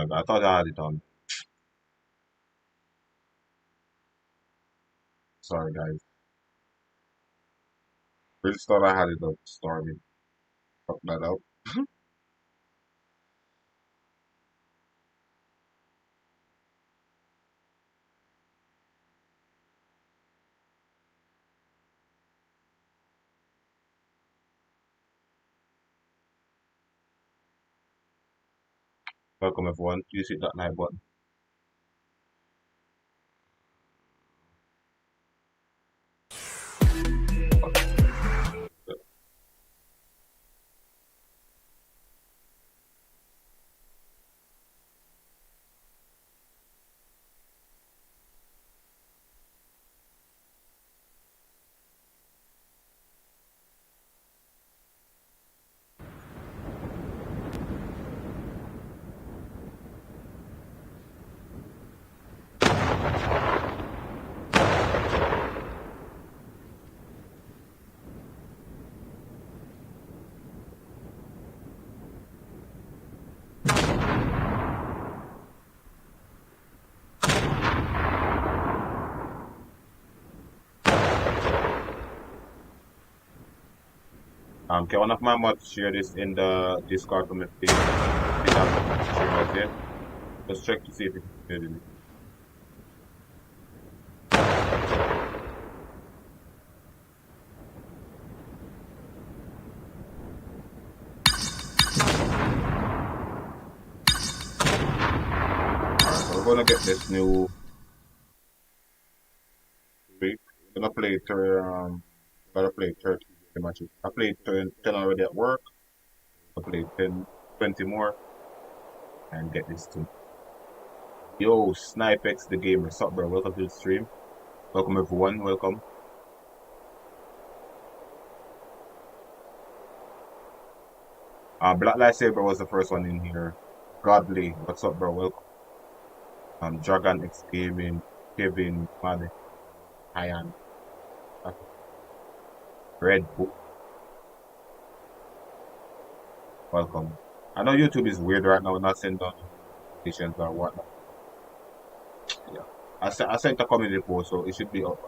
my god, I thought I had it on. Sorry guys. Really thought I had it up. Started. Fuck that up. Welcome everyone. Please hit that like button. Can one of my mods share this in the Discord community? Share it here. Let's check to see if it's shared in it. Alright, so we're gonna get this new week. We're gonna play gotta play 30 matches. I played 10 already at work. I played 10, 20 more and get this too. Yo, Snipex the gamer, what's up bro? Welcome to the stream. Welcome everyone, welcome. Black Lightsaber was the first one in here. Godly, what's up bro? Welcome. Dragon X Gaming, Kevin, Manny, Hyan, Red Book. Welcome. I know YouTube is weird right now, not sending notifications or whatnot. Yeah. I sent a community post, so it should be up.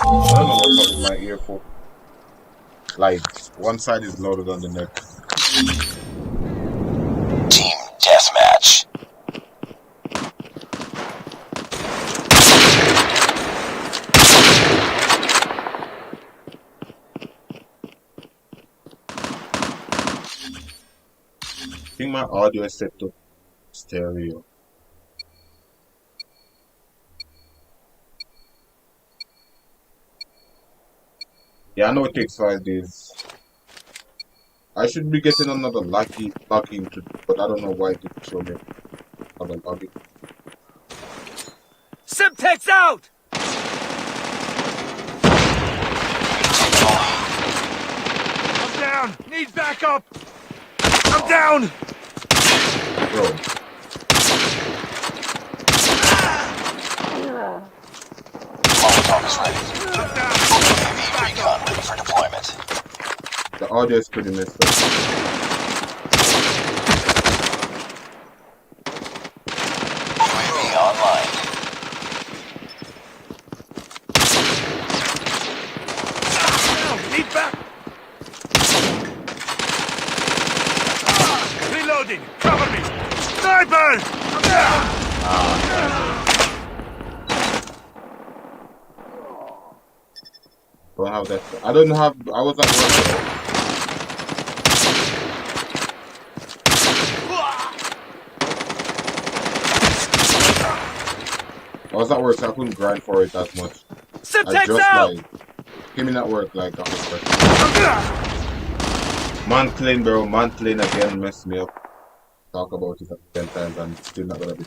I don't know what's up with my earphone. Like, one side is louder than the next. Team deathmatch. I think my audio is set to stereo. Yeah, I know it takes 5 days. I should be getting another login to, but I don't know why it didn't show me another login. Simtex out! I'm down! Need backup! I'm down! Bro. Molotov is ready. I'm down! UAV recon ready for deployment. The audio is pretty messed up. UAV online. Need back! Reloading! Cover me! Sniper! I'm down! Don't have that. I don't have. I was at work. I was at work, so I couldn't grind for it as much. I just came in at work like I was mantling, bro. Mantling again messed me up. Talk about it 10 times and still not gonna be.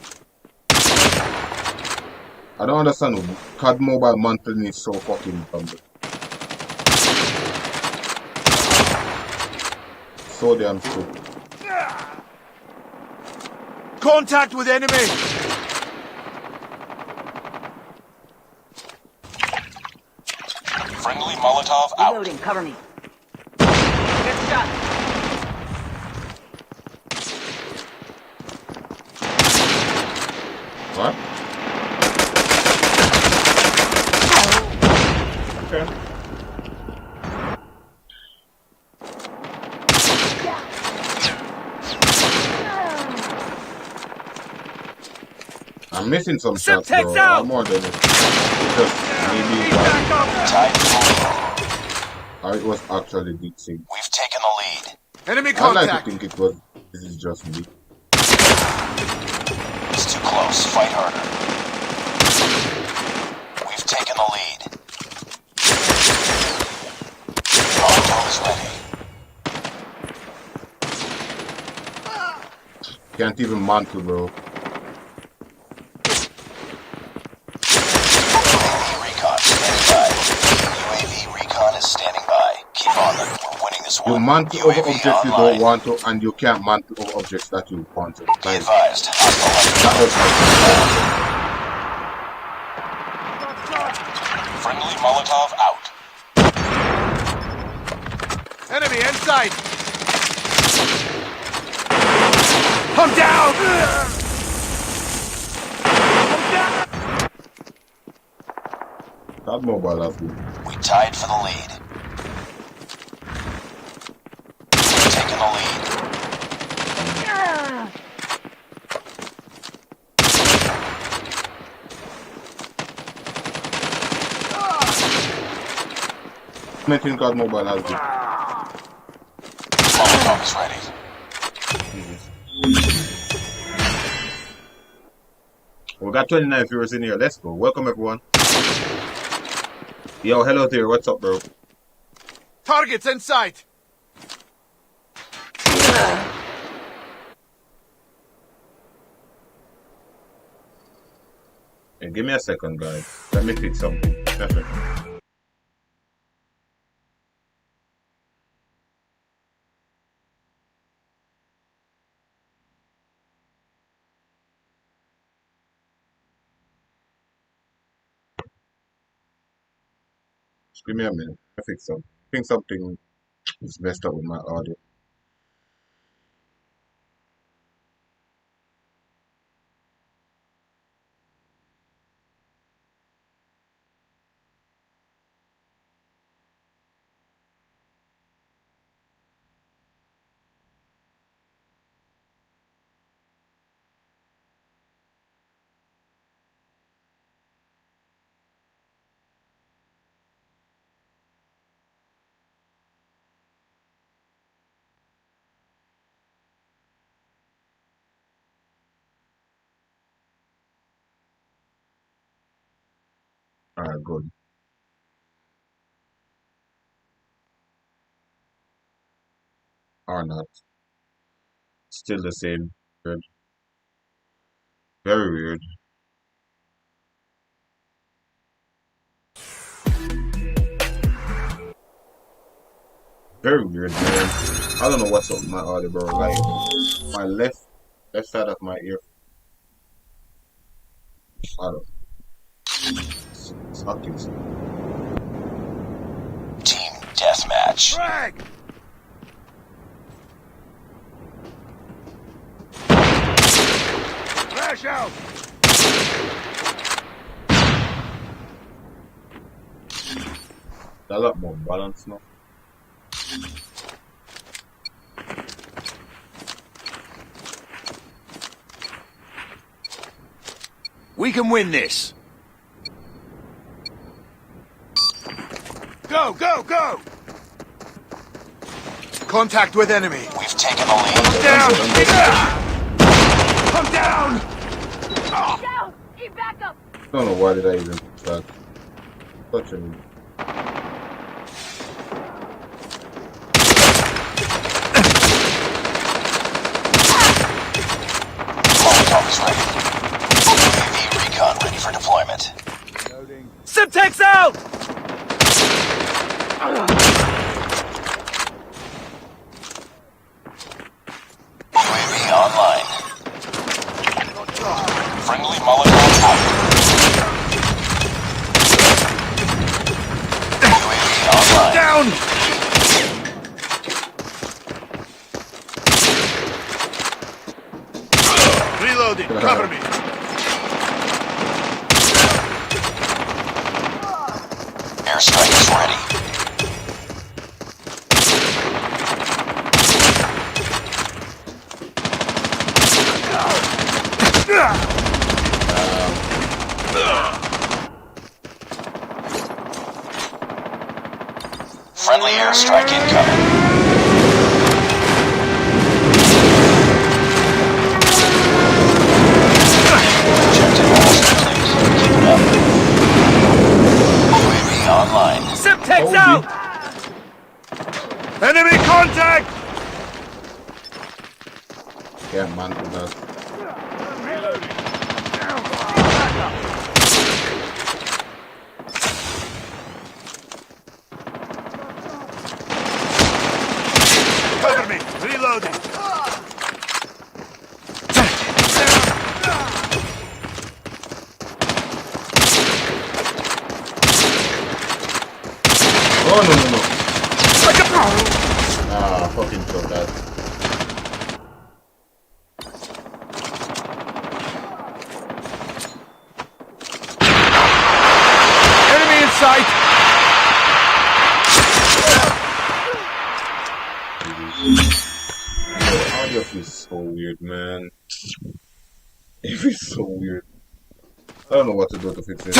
I don't understand. COD Mobile mantling is so fucking dumb. So damn stupid. Contact with enemy! Friendly Molotov out. Reloading, cover me. shot. What? Okay. I'm missing some shots, bro. Semtex out! I'm more than it. Just maybe Back up! Tied for the lead. it was actually deep sea. We've taken the lead. Enemy I like to contact! think it was. This is just me. It's too close. Fight harder. We've taken the lead. Molotov is ready. Can't even mantle, bro. UAV recon standing by. UAV recon is standing by. Keep on them. We're winning this You one. mantle UAV over objects you online. don't want to, and you can't mantle over objects that you want to. Be Like, advised. Hostile that was friendly Molotov out. Enemy inside! I'm down! that mobile has been. We tied for the lead. We've taken the lead. Mention card mobile has been. Molotov is ready. We got 29 viewers in here. Let's go. Welcome, everyone. Yo, hello there. What's up, bro? Targets in sight! Hey, give me a second, guys. Let me fix something. Perfect. Just give me a minute. I fix something. I think something is messed up with my audio. Alright, good. Or not. Still the same. Weird. Very weird. Very weird, man. I don't know what's up with my audio, bro. Like, my left side of my ear. I don't know. It's acting. Team deathmatch. Frag! Flash out! A lot more balance now. We can win this! Go, go, go! Contact with enemy! We've taken the lead. Down! I'm down! Down! Need backup! I don't know why did I even start. Such a Molotov is ready. UAV recon ready for deployment. Semtex out! UAV online. Friendly Molotov out. UAV online. Down! Reloading. Cover me. Airstrike is ready. Friendly airstrike incoming. Objective almost complete. Keep it up. UAV online. Semtex out! Enemy contact! Yeah, man, to that. Cover me. Reloading. Oh, no. Ah, fucking killed that. Enemy in sight! The audio feels so weird, man. It feels so weird. I don't know what to do to fix it.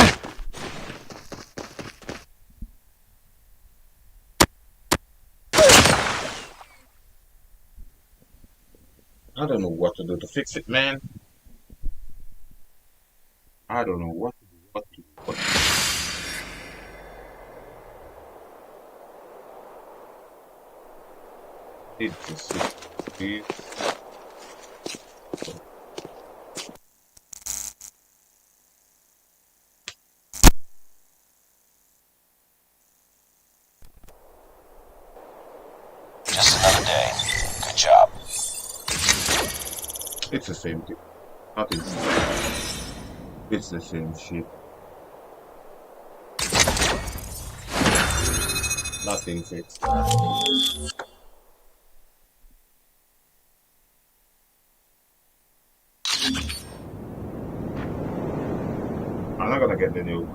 I don't know what to do to fix it, man. I don't know what to do. It's just please. Just another day. Good job. It's the same thing. Nothing. It's the same shit. Nothing fixed. I'm not gonna get the nuke.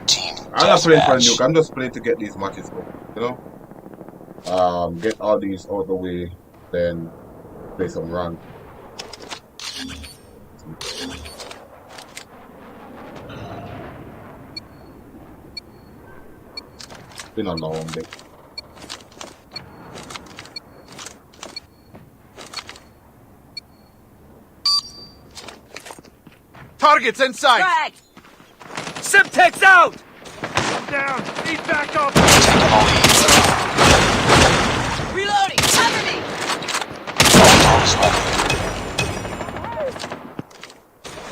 Team I'm not playing for the deathmatch. nuke. I'm just playing to get these matches going. You know, get all these out the way, then play some run. Been a long day. Targets in sight! Frag! Semtex out! I'm down! Need backup! Taking the lead. Reloading! Cover me! Molotov is ready.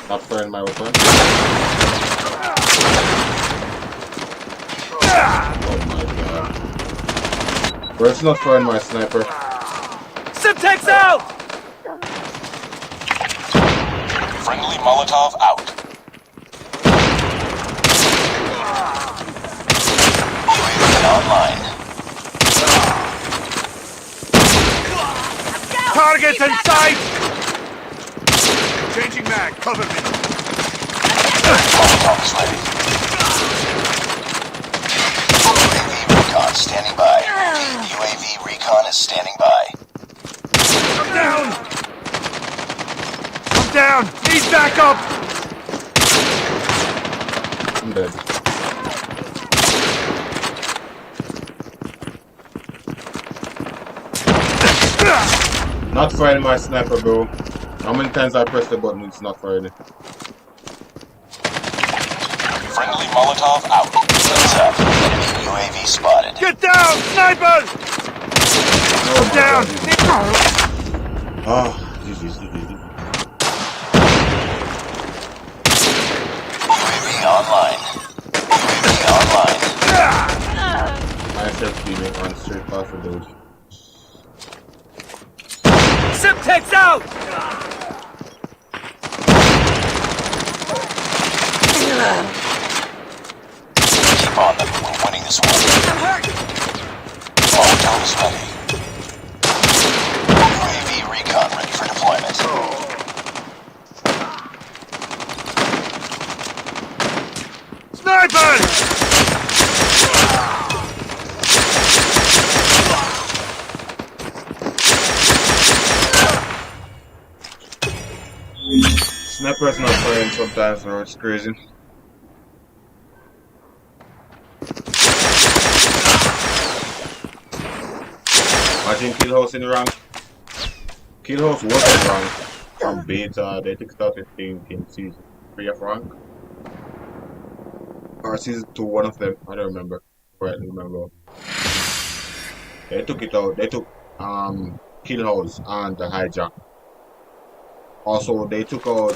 Not firing my weapon. Oh my god. Bro, it's not firing my sniper. Semtex out! Friendly Molotov out. UAV online. Targets in sight! Changing mag, cover me! Molotov is ready. UAV recon standing by. UAV recon is standing by. I'm down! I'm down! Need backup! I'm dead. Not firing my sniper, bro. How many times I press the button, it's not firing it. Friendly Molotov out. Heads up. Enemy UAV spotted. Get down! Sniper! Oh my Down! God. Ah, GG. UAV online. UAV online. I said teammate run straight past the dude. Semtex out! Keep on them. We're winning this one. I'm hurt! Molotov is ready. UAV recon ready for deployment. Sniper's not firing sometimes, bro. It's crazy. Imagine Killhouse in rank. Killhouse was in rank from beta. They took it out, I think, in season 3 of rank. Or season 2, one of them. I don't remember. Right, remember. They took it out. They took Killhouse and the hijack. Also, they took out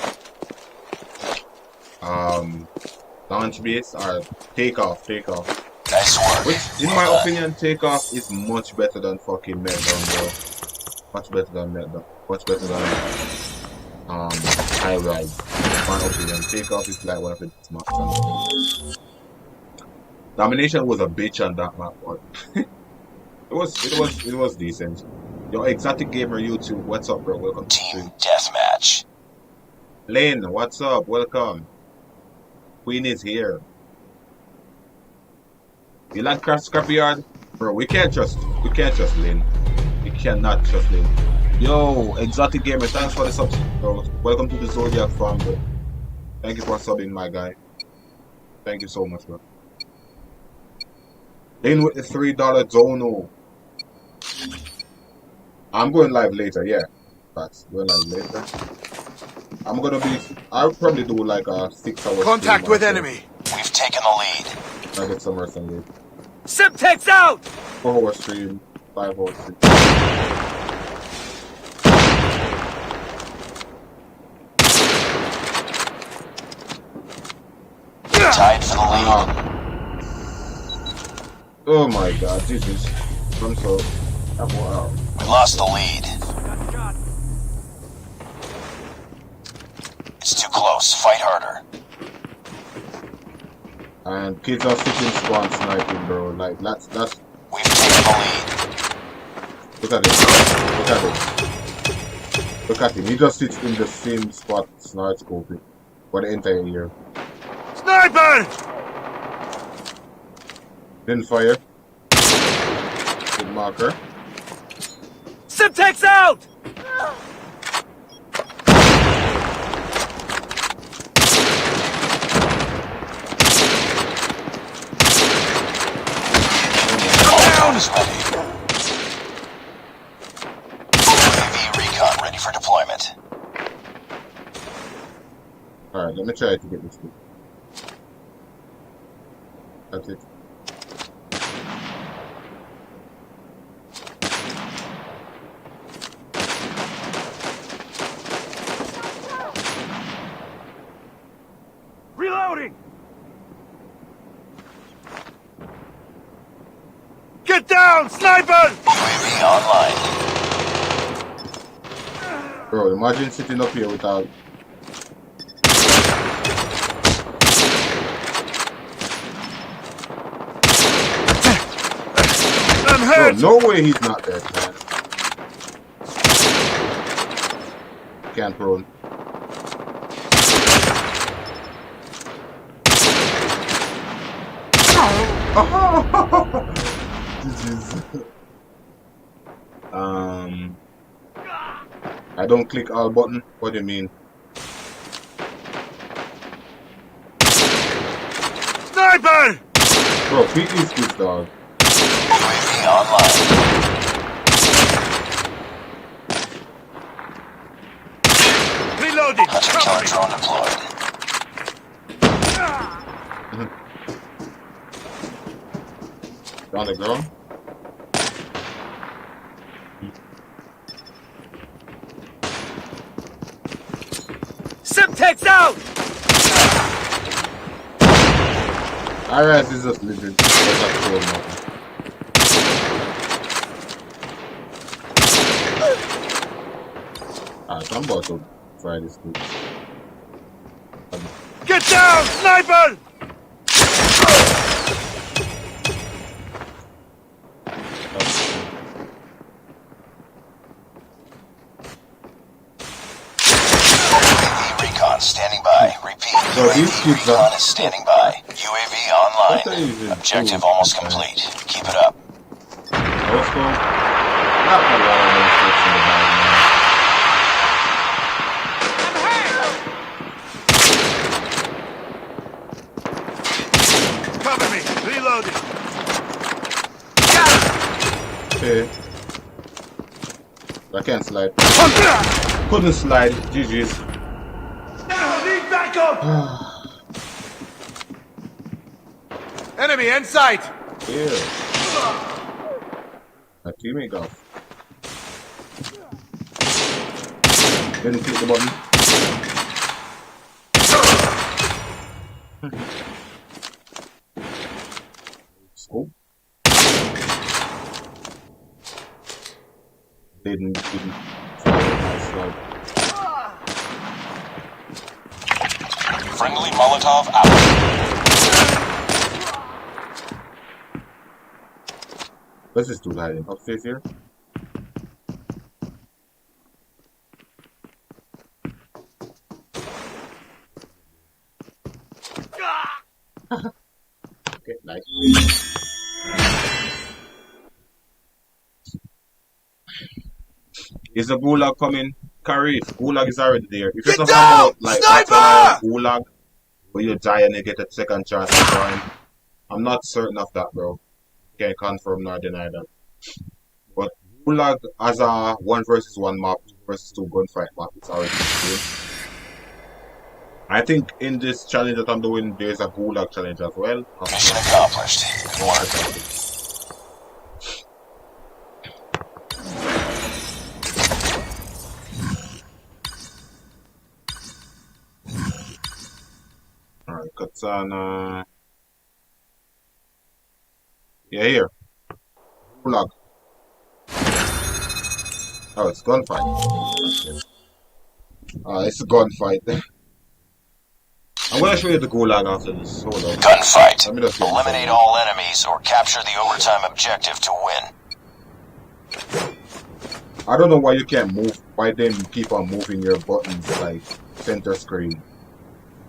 launch base or takeoff. Nice work. Which, in my opinion, takeoff is much better than fucking meltdown, bro. Much better than meltdown. Much better than high rise. In my opinion, takeoff is like one of the best maps. Domination was a bitch on that map, but it was decent. Yo, Exotic Gamer YouTube, what's up, bro? Welcome to the Team stream. deathmatch. Lane, what's up? Welcome. Queen is here. You like Scrapyard? Bro, we can't trust Lane. We cannot trust Lane. Yo, Exotic Gamer, thanks for the sub, bro. Welcome to the Zodiac farm, bro. Thank you for subbing, my guy. Thank you so much, bro. Lane with the $3 Zono. I'm going live later, yeah. That's going live later. I'll probably do like a 6 hour Contact with enemy. We've taken the lead. I get some rest and leave. Simtex out! 4 hour stream, 5 hour stream. Tied for the lead. Oh my god, Jesus. I'm so... wow. We lost the lead. It's too close. Fight harder. And kids are sitting spawn sniping, bro. Like, that's... We've taken the lead. Look at this. Look at this. Look at him. He just sits in the same spot snipe scoping for the entire year. Sniper! Didn't fire. Good marker. Simtex out! Drone is ready. UAV recon ready for deployment. Alright, let me try to get this thing. That's it. Reloading! Get down, sniper! UAV online. Bro, imagine sitting up here without... I'm Bro, hurt! no way he's not dead, man. Can't prone. I don't click all button. What do you mean? Sniper! Bro, beat these kids, dog. UAV online. Reloading! Hunter killer drone deployed. On the ground. Simtex out! Alright, this is just living. Alright, I'm about to try this dude. Get down, sniper! UAV recon standing by. Repeat. So these UAV kids recon are... is standing by. UAV online. Objective almost complete. Keep it up. Let's go. Not a lot of mistakes in the bag, man. can't slide. Couldn't slide. GG's. Need backup! Enemy in sight! Yeah. My teammate got. Didn't click the button. Scope. Didn't slide. Friendly Molotov out. Let's just do that in upstairs here. Okay, nice. Is the gulag coming? Karif, gulag is already there. If you're talking about like gulag, where you die and you get a second chance to join, I'm not certain of that, bro. Can't confirm nor deny that. But gulag as a 1 versus 1 map, 2 versus 2 gunfight map, it's already good. I think in this challenge that I'm doing, there's a gulag challenge as well. Mission accomplished. Good work. Alright, Katana. Yeah, here. Gulag. Oh, it's gunfight. It's a gunfight. I'm gonna show you the gulag after this. Hold on. Gunfight. Let me just Eliminate all enemies or capture the overtime objective to win. I don't know why you can't move. Why then you keep on moving your buttons like center screen?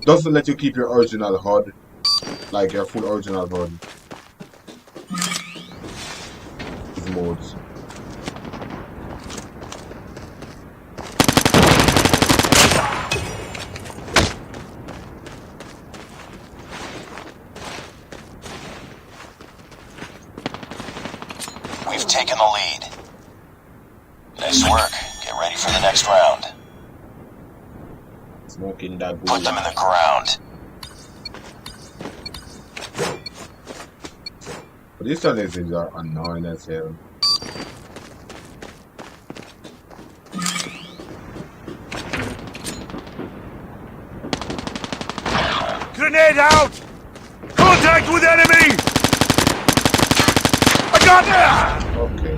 Doesn't let you keep your original HUD, like your full original HUD. These modes. We've taken the lead. Nice work. Get ready for the next round. Smoking that Put them in gulag. the ground. But these challenges are annoying as hell. Grenade out! Contact with enemy! I got that! Okay.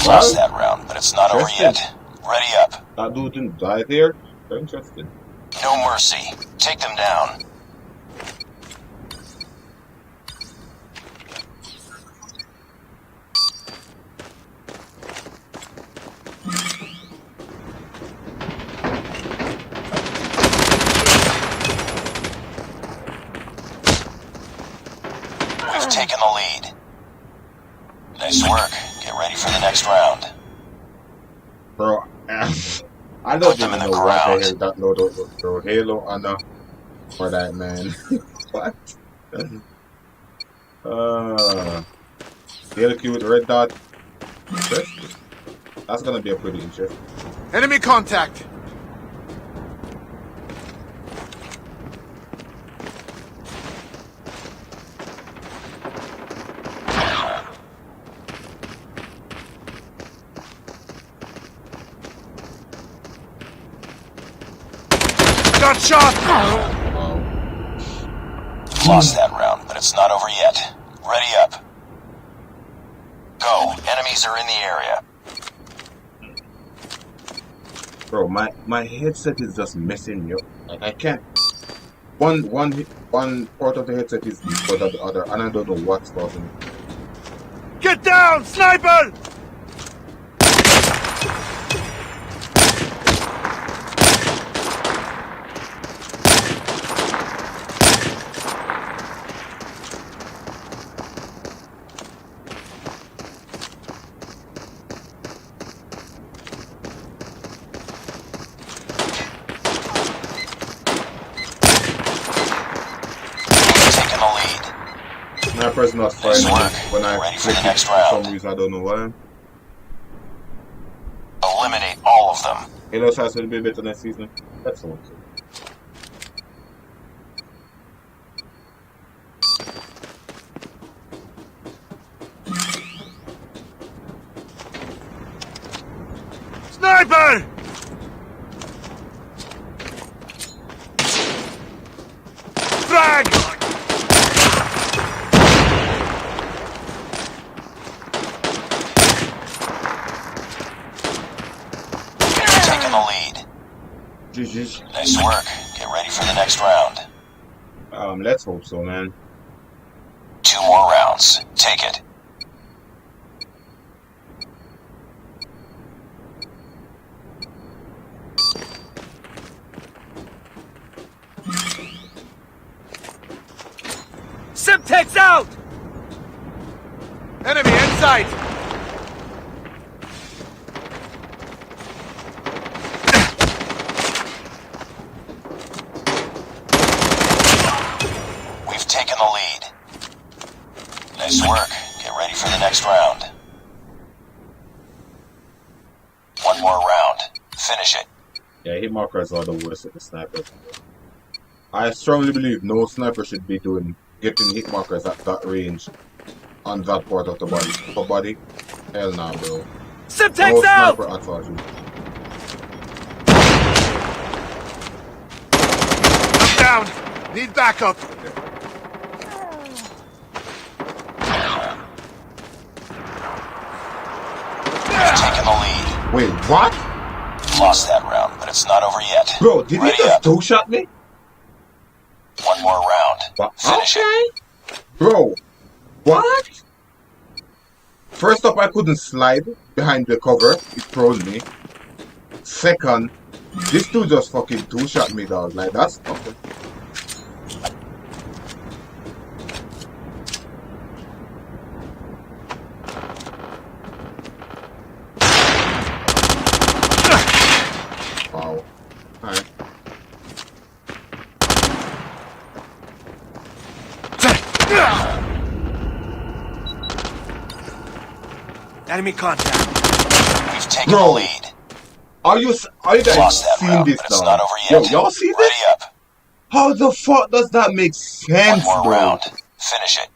Lost that round, but it's not over yet. Ready up. That dude didn't die there? Very interesting. No mercy. Take them down. We've taken the lead. Nice work. Get ready for the next round. Bro, I don't Put them even in know the what the ground. hell that load was, bro. Halo Honor for that, man. What? Halo Q with the red dot. Interesting. That's gonna be a pretty interesting. Enemy contact! Got shot! Wow. Lost that round, but it's not over yet. Ready up. Go. Enemies are in the area. Bro, my headset is just messing me up. Like I can't. One part of the headset is deeper than the other, and I don't know what's causing it. Get down, sniper! Taking the lead. My person was Nice firing work. when I Ready for click the it next for round. some reason, I don't know why. Halo Shots will be better next season. That's all. So. Sniper! Frag! Taking the lead. GG's. Nice work. Get ready for the next round. Let's hope so, man. 2 more rounds. Take it. Simtex out! Enemy in sight! We've taken the lead. Nice work. Get ready for the next round. 1 more round. Finish it. Yeah, hit markers are the worst with the snipers. I strongly believe no sniper should be getting hit markers at that range on that part of the body. For body? Hell nah, bro. No Simtex out! sniper at all, dude. I'm down. Need backup. We've taken the lead. Wait, what? Lost that round, but it's not over yet. Bro, did he Ready just up. two-shot me? 1 more round. Finish it. Okay. Bro, what? First up, I couldn't slide behind the cover. It froze me. Second, this dude just fucking two-shot me, dog. Like, that's fucking... Wow. Alright. Enemy contact. We've taken Bro. the lead. Are you guys Lost that seeing round, this but it's now? not over Yo, yet. y'all see Ready this? up. How the fuck does that make 1 sense, more bro? round. Finish it.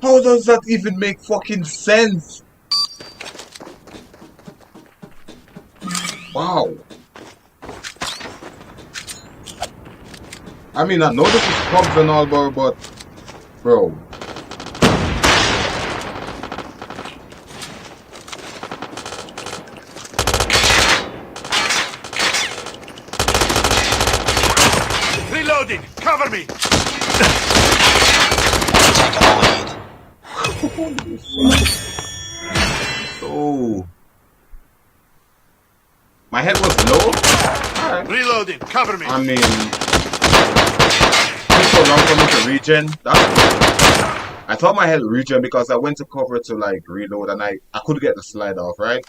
How does that even make fucking sense? Wow. I mean, I know this is pubs and all, but bro. Reloading. Cover me. Taking the lead. Oh. My head was low? Alright. Reloading. Cover me. I mean, took so long for me to regen. I thought my head regen because I went to cover to like reload and I could get the slide off, right?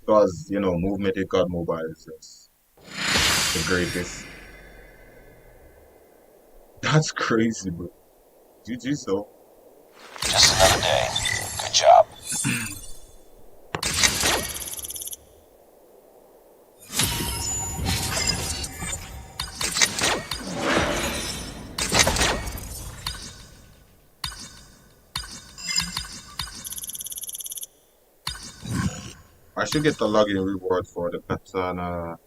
Because, you know, movement in God Mobile is just the greatest. That's crazy, bro. GG's though. Just another day. Good job. I should get the login reward for the KATANA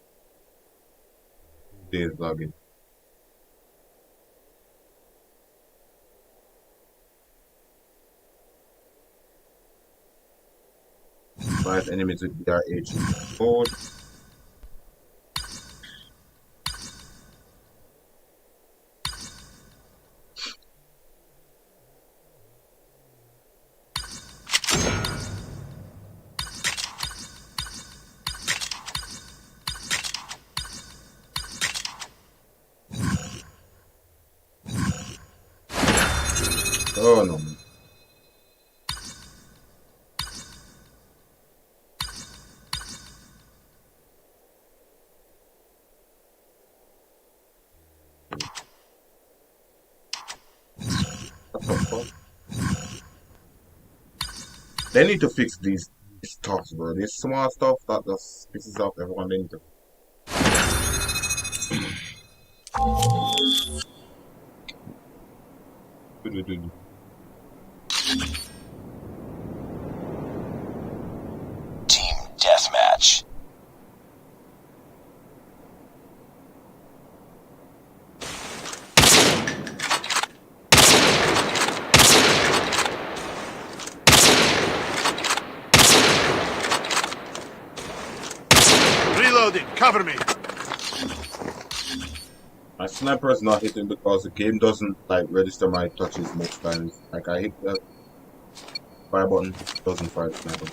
days login. Fight enemies with BRH code. Oh no. What the fuck? They need to fix these stuff, bro. This small stuff that just pisses off everyone into. Team deathmatch. Reloading. Cover me. My sniper is not hitting because the game doesn't like register my touches most times. Like I hit the fire button, it doesn't fire the sniper.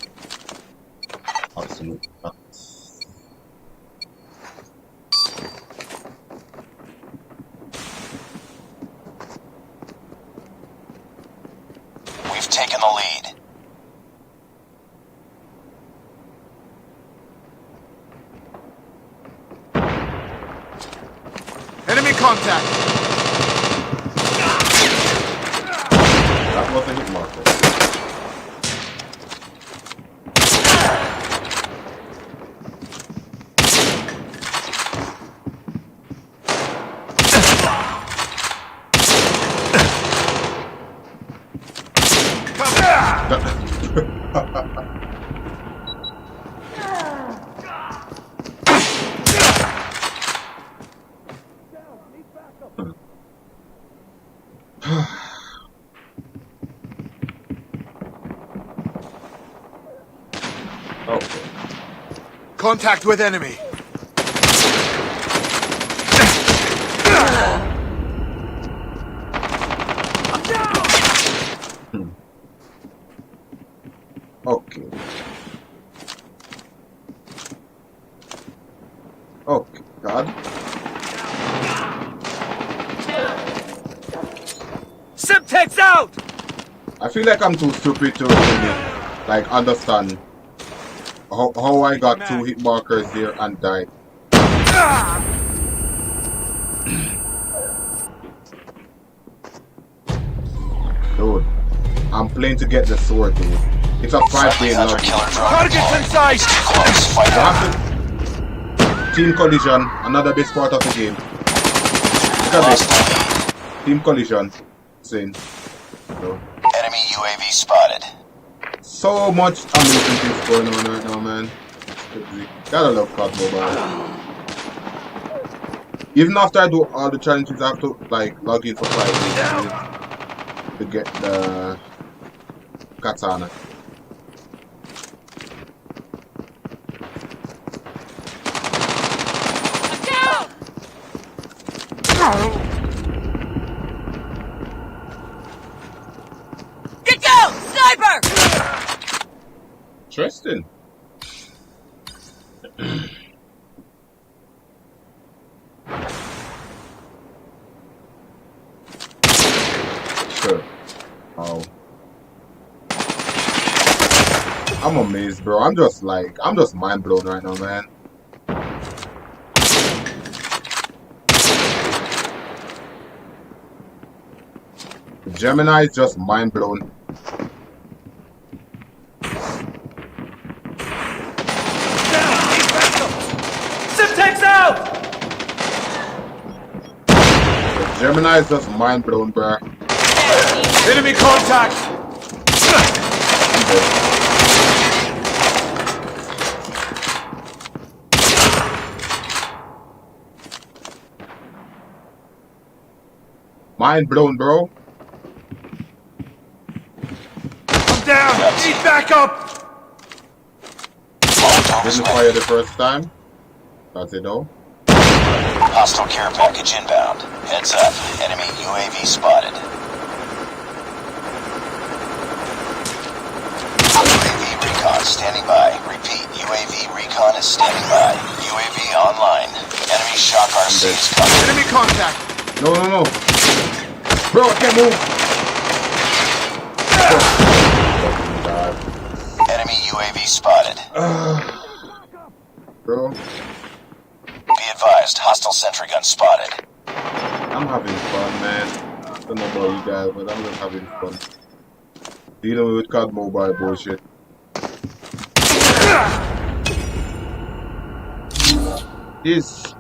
Absolute facts. We've taken the lead. Enemy contact. That was a hit marker. Okay. Contact with enemy. Okay. Okay, God. Simtex out! I feel like I'm too stupid to really like understand how I got two hit markers there and died. Dude, I'm playing to get the sword, dude. It's a 5-day Hunter lobby. killer drone Target's in deployed. sight! It's too close. Fight You out. have to... Team collision, another best part of the game. Look at Lost this. the lead. Team collision. Insane. So, Enemy UAV spotted. so much amazing things going on right now, man. Crazy. Gotta love COD Mobile. Even after I do all the challenges, I have to like log in for 5 days to get the katana. Down! Get down! Sniper! Interesting. Sure. Wow. I'm amazed, bro. I'm just mind blown right now, man. Gemini is just mind blown. Simtex out! Gemini is just mind blown, bro. Enemy contact! Mind blown, bro. I'm down! Need backup! Molotov is Didn't ready. fire the first time. That's it, though. Hostile care package inbound. Heads up. Enemy UAV spotted. UAV recon standing by. Repeat. UAV recon is standing by. UAV online. Enemy shock RC is coming. Enemy contact! No, no, no. Bro, I can't move. Oh, God. Enemy UAV spotted. Bro, Be advised. Hostile sentry gun spotted. I'm having fun, man. I don't know about you guys, but I'm just having fun. Dealing with COD Mobile bullshit. Is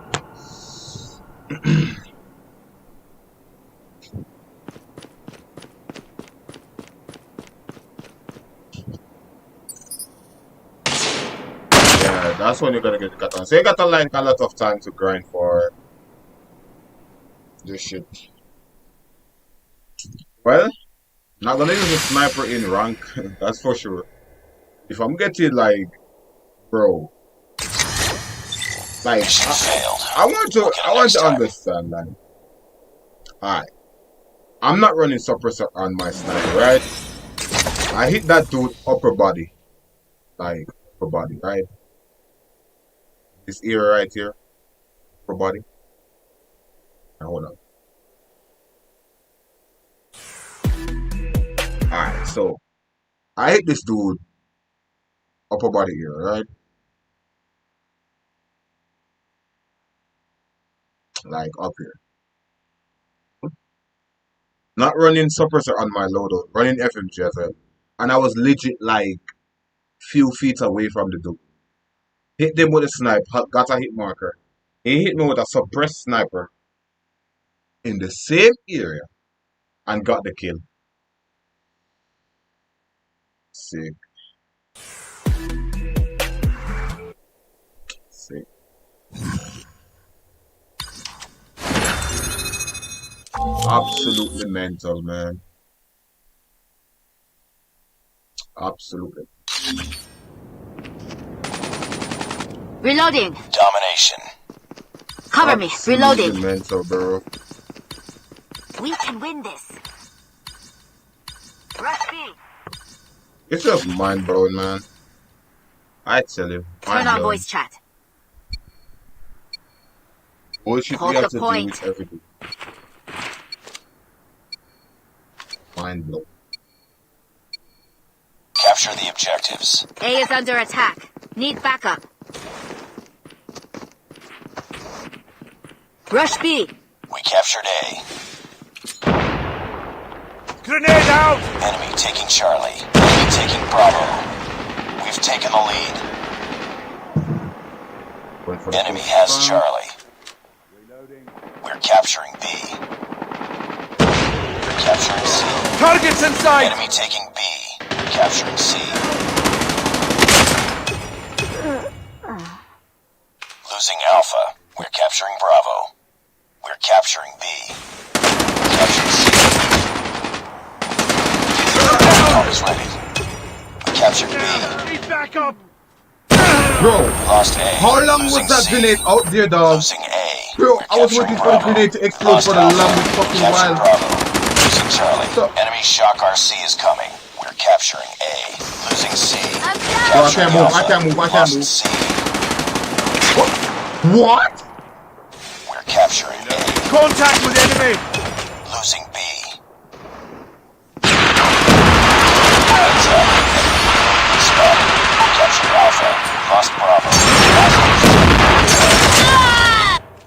yeah, that's when you're gonna get the katana. So you got like a lot of time to grind for this shit. Well, not gonna use a sniper in rank, that's for sure. If I'm getting like, bro, like Mission failed. I want We'll get it I want next to time. understand, like, alright, I'm not running suppressor on my sniper, right? I hit that dude upper body, like upper body, right? This area right here, upper body. Now hold on. Alright, so I hit this dude upper body area, right? Like up here. Not running suppressor on my loadout, running FMG as well. And I was legit like few feet away from the dude. Hit them with a snipe, got a hit marker. He hit me with a suppressed sniper in the same area and got the kill. Sick. Sick. Absolutely mental, man. Absolutely. Reloading. Domination. Cover me. Absolutely Reloading. mental, bro. We can win this. Rush B. It's just mind blowing, man. I tell you. Turn on Mind blowing. voice chat. Bullshit we Hold have the to point. do with everything. Mind blowing. Capture the objectives. A is under attack. Need backup. Rush B. We captured A. Grenade out! Enemy taking Charlie. Enemy taking Bravo. We've taken the lead. Going for the Enemy first has round. Charlie. We're capturing B. We're capturing C. Targets in sight! Enemy taking B. We're capturing C. Losing Alpha. We're capturing Bravo. We're capturing B. We're capturing C. Molotov is ready. We captured B. Need backup! Bro, Lost A. how long was Losing that C. grenade out there, dog? Losing A. Bro, We're I was capturing waiting for the Bravo. grenade to explode Lost for the Alpha. longest fucking Captured while. Bravo. Losing Charlie. So- Enemy shock RC is coming. We're capturing A. Losing C. I'm Bro, I Capturing can't move, I Alpha. can't move, I can't Lost move. C. What? We're capturing A. Contact with enemy! Losing B. Heads up. Enemy spotted. Captured Alpha. Lost Bravo.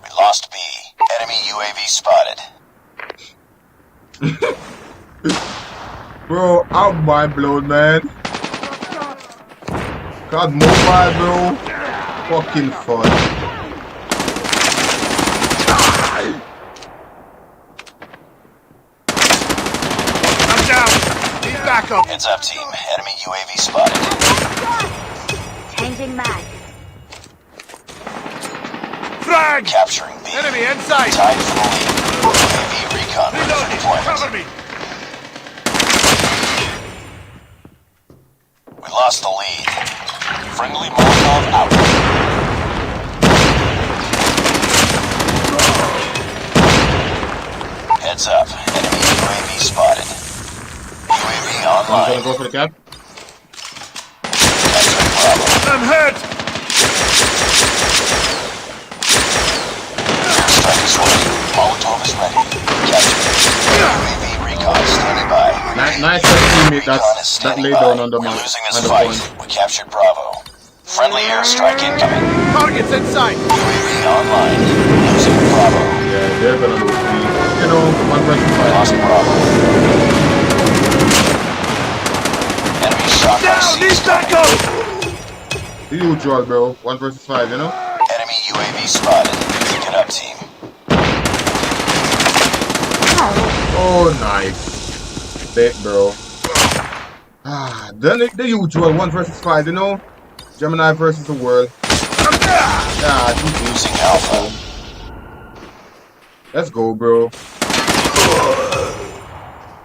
We lost B. Enemy UAV spotted. Bro, I'm mind blown, man. God, mobile, bro. Fucking fun. I'm down! Need backup! Heads up, team. Enemy UAV spotted. changing mag. Frag! Capturing B. Enemy in sight! Tied for the lead. UAV recon ready for Reloading! Cover deployment. me! We lost the lead. Friendly Molotov out. Heads up. Enemy UAV spotted. UAV I'm gonna online. go for the cap. Capturing Bravo. I'm hurt! Airstrike is ready. Molotov is ready. Capturing UAV recon standing by. Nice teammate Recon is that standing laid by. down on the We're man. losing On this the fight. point. We captured Bravo. Friendly airstrike incoming. Targets in sight! UAV online. Losing Bravo. Yeah, they're gonna lose me. You know, one versus Lost five. Bravo. Enemy shock Down! RC Need is coming. backup! The usual, bro. 1 versus 5, you know? Enemy UAV spotted. Pick it up, team. Oh, nice. Lit, bro. Ah, the usual 1 versus 5, you know? Gemini versus the world. Ah, Losing Alpha. let's go, bro.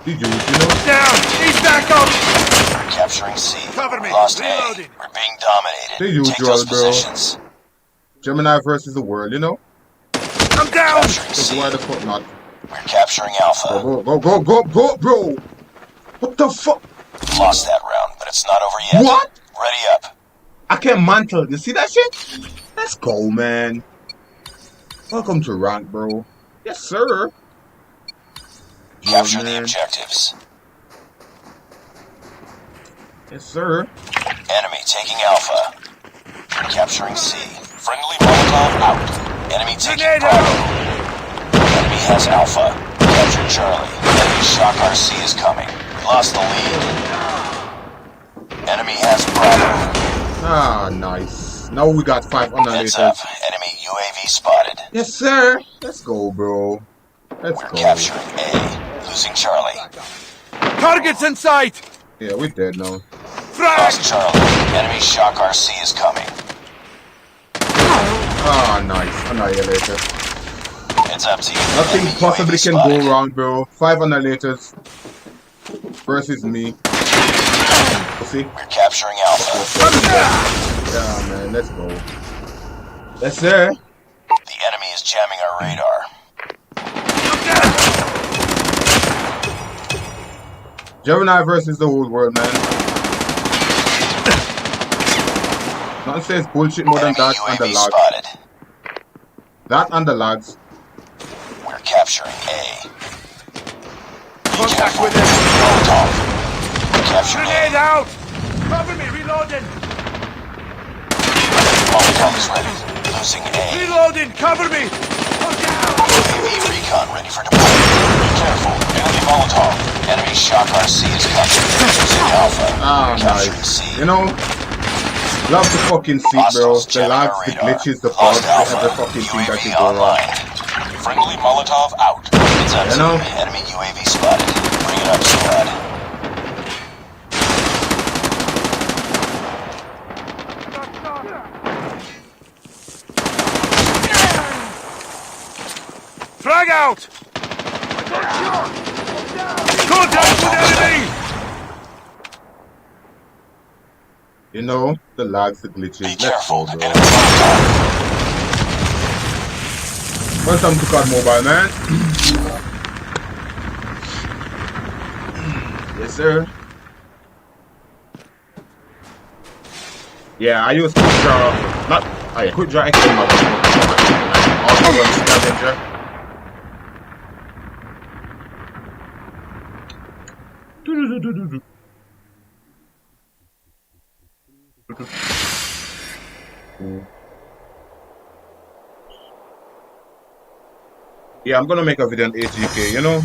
You know? Down! He's back up! We're capturing C. Cover me. Lost Reloading. A. We're being dominated. The usual, Take those bro. positions. Gemini versus the world, you know? I'm down! Capturing So C. why the fuck not? We're capturing Alpha. Go, bro! What the fuck? Lost that round, but it's not over yet. What? Ready up. I can't mantle. You see that shit? Let's go, man. Welcome to rank, bro. Yes, sir. Capture Yeah, the man. objectives. Yes, sir. Enemy taking Alpha. We're capturing C. Friendly Molotov out. Enemy taking Grenade Bravo. Enemy has Alpha. Capture Charlie. Enemy Shock RC is coming. We lost the lead. Enemy has Bravo. Ah, nice. Now we got 5 Heads up. underlators. Enemy UAV spotted. Yes, sir. Let's go, bro. Let's We're go. capturing A. Losing Charlie. Target's in sight! Yeah, we're dead now. Frag! Lost Charlie. Enemy Shock RC is coming. Ah, nice. Annihilator. Heads up, team. Nothing Enemy possibly UAV can spotted. go wrong, bro. 5 annihilators versus me. See? We're capturing Alpha. Yeah, man. Let's go. Yes, sir. The enemy is jamming our radar. Gemini versus the whole world, man. Nothing says bullshit more than Enemy that and the UAV logs. spotted. That and the logs. We're capturing A. Be Contact careful. with enemy. Molotov. We're capturing Grenade A. out! Cover me, reloading! Molotov is ready. Losing A. Reloading, cover me! Look out! UAV recon ready for deployment. Be careful. Enemy Molotov. Enemy Shock RC is coming. Losing Alpha. Ah, We're capturing nice. C. You know, love the fucking seat, bro. Hostiles The jamming lags, our the radar. glitches, the bugs, Lost the Alpha. every fucking thing that UAV you go wrong. online. Friendly Molotov out. It's up, You know? team. Enemy UAV spotted. Bring it up, squad. Frag out! Contact with enemy! You know, the lags, the glitches. Be Let's careful. go, bro. Enemy Molotov. Welcome to COD Mobile, man. Yes, sir. Yeah, I use quick draw. Not. Oh, yeah, quick draw XM. Also run scavenger. Yeah, I'm gonna make a video on AGK, you know?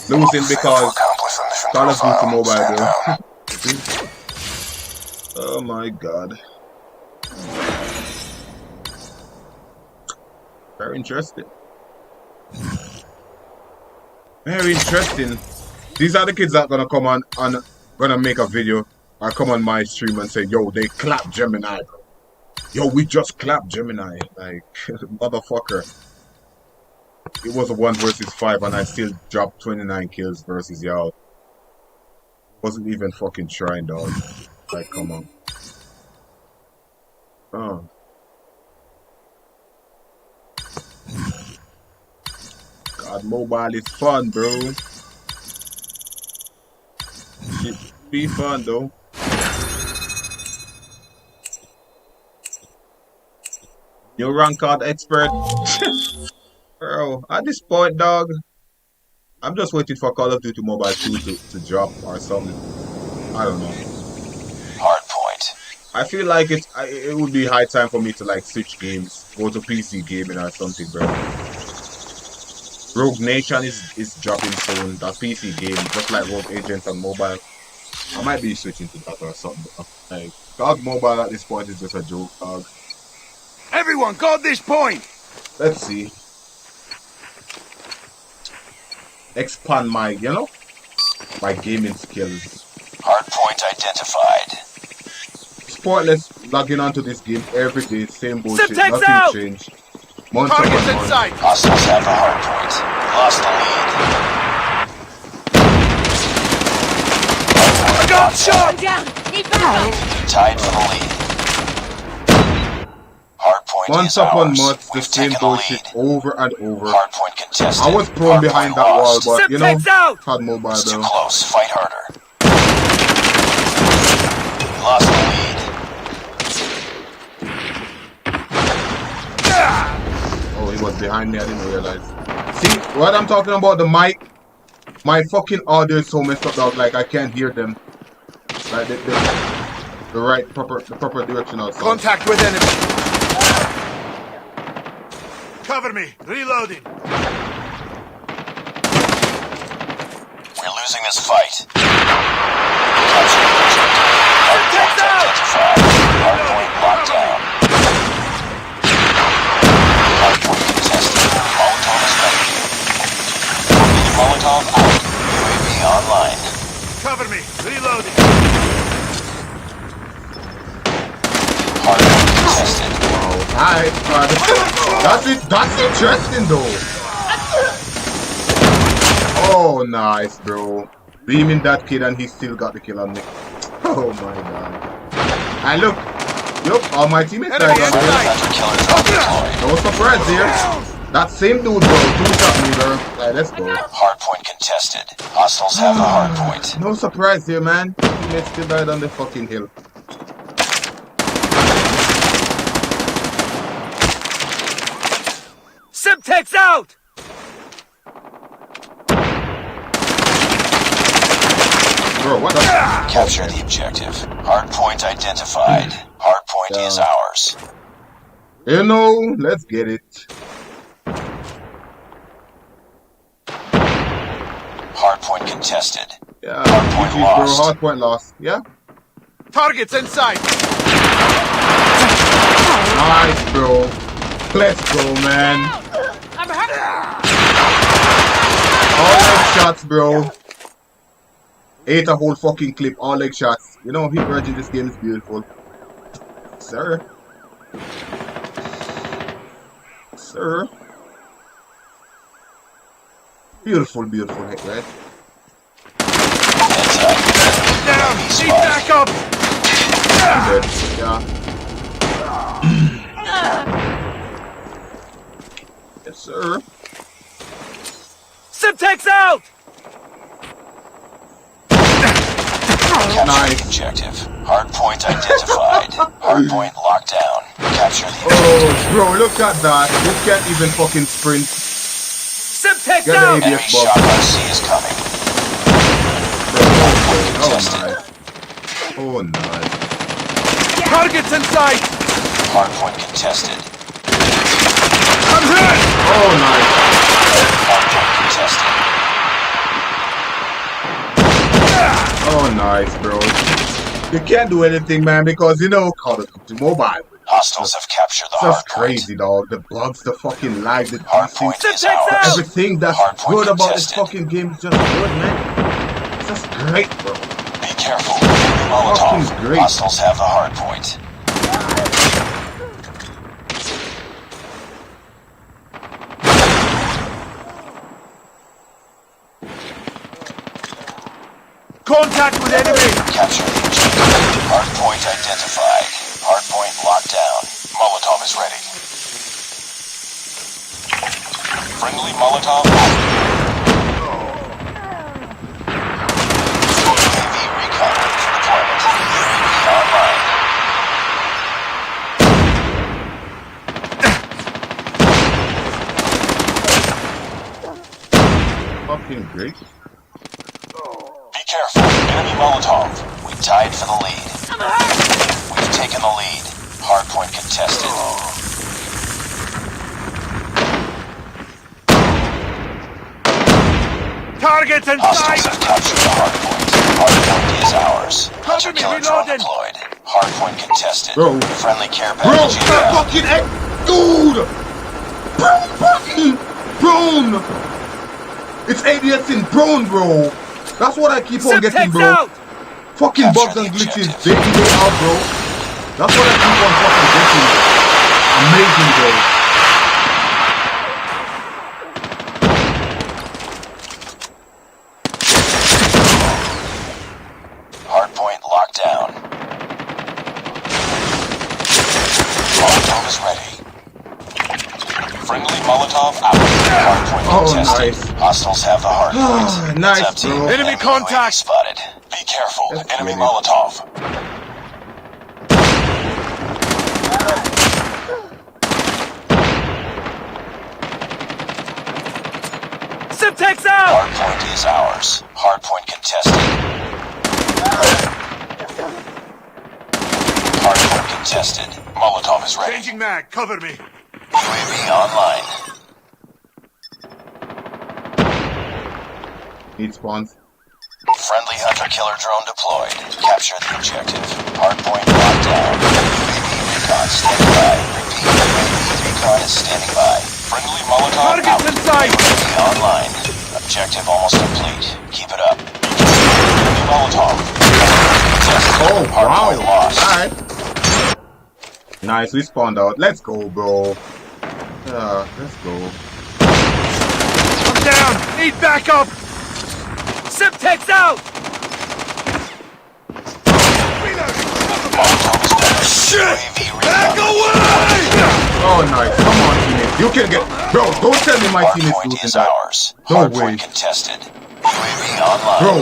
Losing because Call of Duty Mobile, bro. Oh my god. Very interesting. Very interesting. These are the kids that are gonna come on gonna make a video or come on my stream and say, yo, they clapped Gemini, bro. Yo, we just clapped Gemini. Like, motherfucker. It was a 1 versus 5 and I still dropped 29 kills versus y'all. Wasn't even fucking trying, dog. Like, come on. Oh. God, mobile is fun, bro. Shit be fun, though. You rank card expert? Bro, at this point, dog, I'm just waiting for Call of Duty Mobile 2 to drop or something. I don't know. Hard point. I feel like it would be high time for me to like switch games, go to PC gaming or something, bro. Rogue Nation is dropping soon, that PC game, just like Rogue Agents on mobile. I might be switching to that or something, bro. Like, God Mobile at this point is just a joke, dog. Everyone, guard this point! Let's see. Expand my, my gaming skills. Hardpoint identified. It's pointless logging onto this game every day, same bullshit, Syntax nothing out! changed. Month upon Targets in month. sight! Hostiles have the hardpoint. Lost the lead. I got shot! Down. Need backup. Tied for the lead. Hardpoint Month is upon ours. month, the We've same taken the bullshit lead. over and over. Hardpoint contested. I was prone behind Hardpoint that wall, lost. but Syntax out! had mobile It's too though. close. Fight harder. We lost the lead. Oh, he was behind me, I didn't realize. See, what I'm talking about, the mic, my fucking audio is so messed up, dog, like I can't hear them. Like the proper direction outside. Contact with enemy. Cover me. Reloading. We're losing this fight. Capture the objective. Hardpoint identified. Hardpoint locked down. Hardpoint contested. Molotov is ready. Molotov out. UAV online. Cover me. Reloading. Hardpoint contested. Alright, that's interesting though. Oh, nice, bro. Beaming that kid and he still got the kill on me. Oh my god. And look, all my teammates died on there. Hunter killers are deployed. No surprise here. That same dude, bro, two-shot me, bro. Alright, let's go. Hardpoint contested. Hostiles have the hardpoint. No surprise here, man. Teammates still died on the fucking hill. Semtex out! Bro, what the? Capture the objective. Hardpoint identified. Hardpoint is ours. Let's get it. Hardpoint contested. Yeah, Hardpoint GG, lost. bro. Hardpoint lost. Yeah. Targets in sight! Nice, bro. Let's go, man. I'm hurt. All leg shots, bro. Ate a whole fucking clip. All leg shots. Hit reg in this game is beautiful. Sir. Sir. Beautiful, beautiful hit, right? Heads up. Down! Enemy Need spotted. backup! I'm dead. Yeah. Yes, sir. Semtex out! Capture Nice. the objective. Hardpoint identified. Hardpoint locked down. Capture the objective. Oh, bro, look at that. You can't even fucking sprint. Semtex Get the out! Enemy ABS box. Shock RC is coming. Oh, nice. Oh, nice. Targets in sight! Hardpoint contested. I'm hit! Oh, nice. Hardpoint contested. Oh, nice, bro. You can't do anything, man, because, Call of Duty Mobile. Hostiles have captured the That's hardpoint. crazy, dog. The bugs, the fucking lag, the Hardpoint glitches, is ours. everything that's Hardpoint good about this contested. fucking game is just good, man. It's just great, bro. Be careful. Enemy Molotov. Fucking great. Hostiles have the hardpoint. Contact with enemy! Capture the objective. Hardpoint identified. Hardpoint locked down. Molotov is ready. Friendly Molotov out. UAV recon ready for deployment. UAV online. Fucking great. Be careful. Enemy Molotov. We tied for the lead. We've taken the lead. Hardpoint contested. Targets in Hostiles sight! have captured the hardpoint. Hardpoint is ours. Hunter me, killer drone reloading. deployed. Hardpoint contested. Bro. Friendly care Bro, package that inbound. fucking Dude! Brown button! Brown! It's ADS in brown, bro. That's what I keep on getting, bro. Out! Fucking Capture bugs the and glitches objective. day in, day out, bro. That's what I keep on fucking getting. Amazing, bro. Hardpoint locked down. Molotov is ready. Friendly Molotov out. Hardpoint Oh, contested. nice. Hostiles have the hardpoint. Nice, It's up to you. bro. Enemy contact. UAV spotted. Be careful. Let's Enemy get it. Molotov. Simtex out! Hardpoint is ours. Hardpoint contested. Hardpoint contested. Molotov is ready. Changing mag. Cover me. UAV online. Need spawns. Friendly hunter-killer drone deployed. Capture the objective. Hardpoint locked down. UAV recon standing by. Repeat, UAV recon is standing by. Friendly Molotov out. Target's in sight. UAV online. Objective almost complete. Keep it up. Friendly Molotov. Oh, wow. Hardpoint lost. Alright. Nice, we spawned out. Let's go, bro. Let's go. I'm down. Need backup. Simtex out! Molotov is better. Shit! UAV Back recon. away! Oh, nice. Come on, teammate. You can get... Bro, don't tell me my teammates Hardpoint losing is that. ours. No Hardpoint way. contested. UAV online. Bro,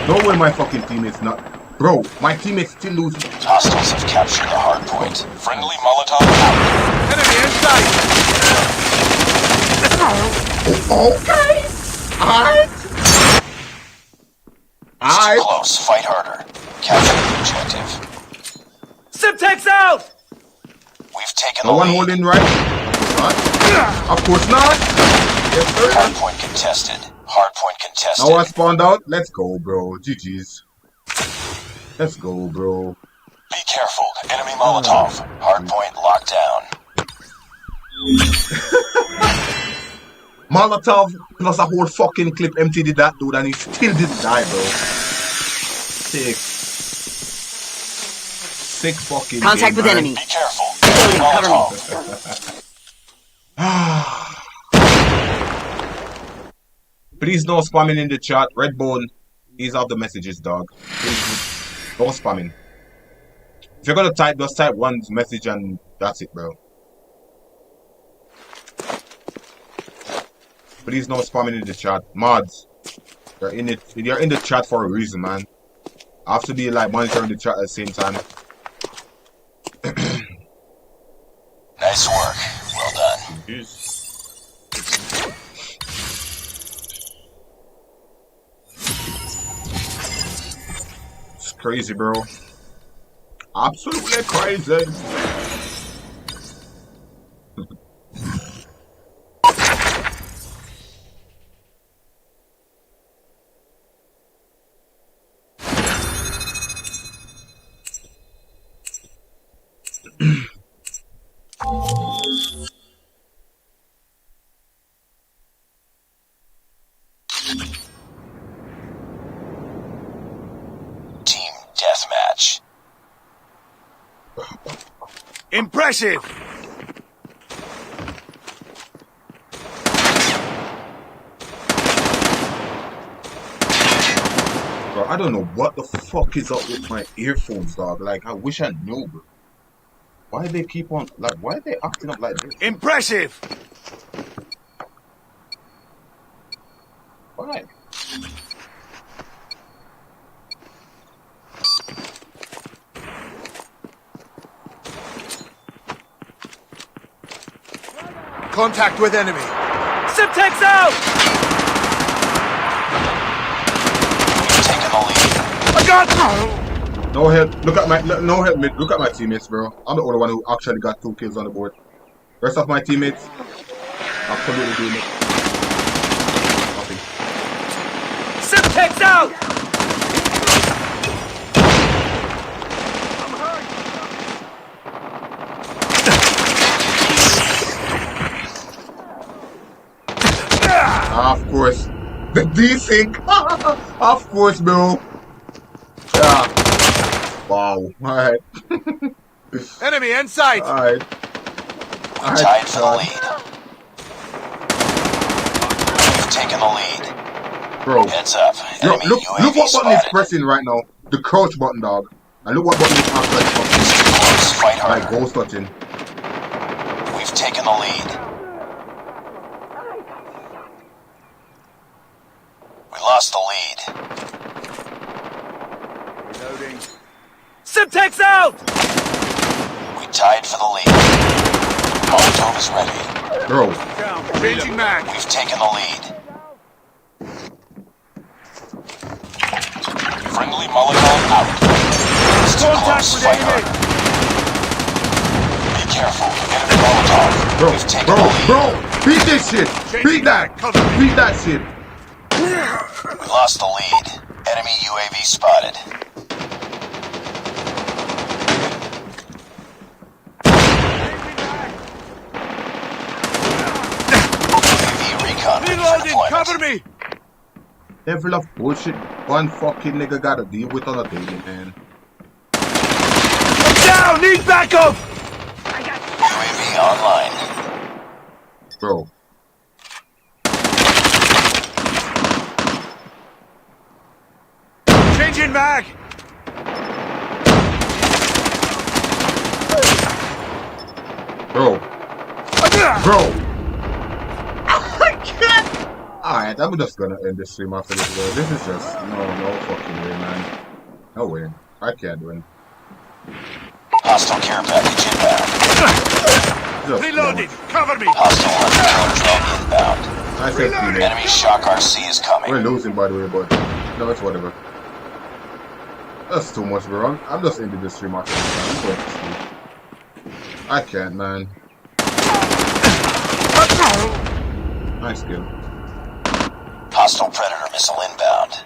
no way my fucking teammates not... Bro, my teammates still lose. Hostiles have captured the hardpoint. Friendly Molotov out. Enemy in sight. Okay. Alright. It's too Alright. close. Fight harder. Capture the objective. Simtex out! We've taken No the one lead. holding right? Of course not. Yes, sir. Hardpoint contested. Hardpoint contested. Now I spawned out. Let's go, bro. GG's. Let's go, bro. Be careful. Enemy Molotov. Hardpoint locked down. Molotov plus a whole fucking clip emptied that dude and he still didn't die, bro. Sick. Sick fucking Contact game, with man. enemy. Be careful. Reloading, cover me. Molotov. Please no spamming in the chat. Redbone, these are the messages, dog. Please no spamming. If you're gonna type, just type one message and that's it, bro. Please no spamming in the chat. Mods, you're in it. You're in the chat for a reason, man. I have to be like monitoring the chat at the same time. Nice work. Well done. It's crazy, bro. Absolutely crazy. Team deathmatch. Impressive. Bro, I don't know what the fuck is up with my earphones, dog. Like, I wish I knew, bro. Why they keep on, like, why are they acting up like this? Impressive. Why? Contact with enemy. Simtex out! We've taken the lead. I got. No help. Look at my, no help me. Look at my teammates, bro. I'm the only one who actually got 2 kills on the board. Rest of my teammates, absolutely doing it. Nothing. Simtex out! Of course. The desync. Of course, bro. Yeah. Wow. Alright. Enemy in sight! Alright. We Alright, tied for the God. lead. We've taken the lead. Bro. Heads up. Yo, Enemy look UAV what button is spotted. pressing right now. The crouch button, dog. And look what button is actually fucking. It's too close. Fight Like harder. ghost touching. We've taken the lead. We lost the lead. Reloading. Simtex out! We tied for the lead. Molotov is ready. Bro. Down. Changing mag. We've taken the lead. Friendly Molotov out. It's too Contact close. with Fight enemy. harder. Be careful. Enemy Molotov. Bro. We've taken Bro. the lead. Bro. Beat this shit. Beat that. Beat that shit. We lost the lead. Enemy UAV spotted. UAV recon ready for Reloading. deployment. Cover me. Level of bullshit one fucking nigga gotta deal with on a daily, man. I'm down. Need backup. UAV online. Bro. Changing mag. Bro. Bro. I can't. Alright, I'm just gonna end this stream after this, bro. This is just no fucking way, man. No way. I can't win. Hostile care package inbound. Just Reloading. no. Cover me. Hostile hunter killer drone inbound. I said teammate. Enemy shock RC is coming. We're losing, by the way, but no, it's whatever. That's too much, bro. I'm just ending this stream after this, man. I'm going to sleep. I can't, man. Nice kill. Hostile Predator missile inbound.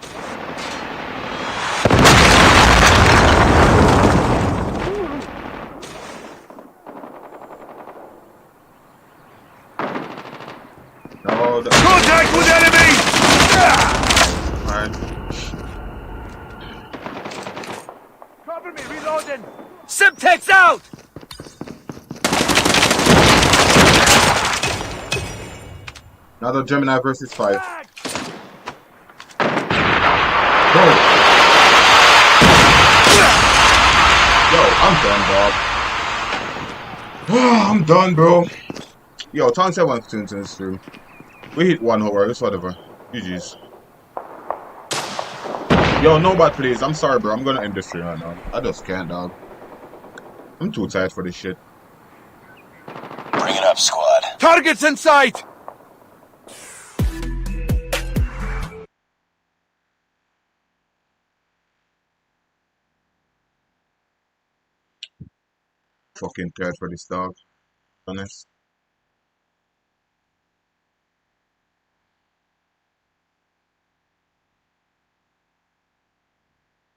No, Contact with enemy. alright. Cover me. Reloading. Simtex out! Another Gemini versus 5. Mag. Bro. Yo, I'm done, dog. I'm done, bro. Yo, thanks everyone for tuning to this stream. We hit 1 hour, it's whatever. GG's. Yo, no bad please. I'm sorry, bro. I'm gonna end this stream right now. I just can't, dog. I'm too tired for this shit. Bring it up, squad. Targets in sight. Fucking tired for this, dog. Honest.